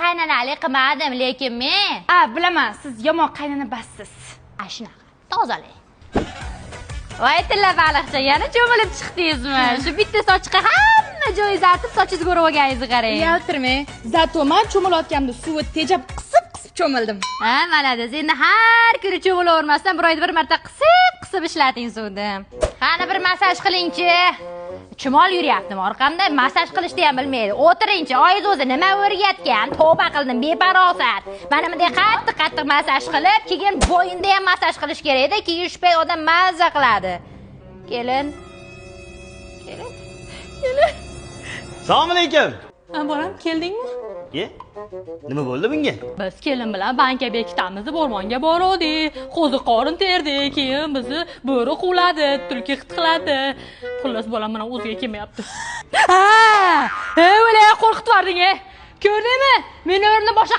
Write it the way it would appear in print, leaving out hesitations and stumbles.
qaynanalik qilmadim, lekin men bilaman, siz yomon qaynana bassiz. Shunaqa. Tozalang. Voy tilla baliqcha, yana cho'milib chiqdingizmi? Shu bitta sochga hamma joyi zartib, sochingizni ko'rib olganingizni qarang. Yaltirmang. Zato men cho'milayotganda suvni tejab qisib cho'mildim. Malades. Endi har kuni cho'milavermasdan bir oyda bir marta qisib ishlating suvni. Qani bir massaj qilingchi. Chumol yuryaptimi orqamda? Massaj qilishni ham bilmaydi. O'tiringchi, oyingiz o'zi nima o'rgatgan? Tavba qildim, beparosat. Mana bunday qattiq massaj qilib, keyin bo'yinda ham massaj qilish kerak edi. Keyin shu pay odam mazza qiladi. Kelin. Assalomu alaykum. Bolam, keldingmi? Nima bo'ldi bunga? Biz kelin bilan banka bekitamiz deb o'rmonga bordik. Qo'zi qorin terdi, keyin bizni bo'ri quvladi, tulki hid qiladi. Xullas bolam mana o'ziga kelmayapti. O'lay qo'rqitib yubording, Ko'rdingmi? Meni o'rnimda boshqa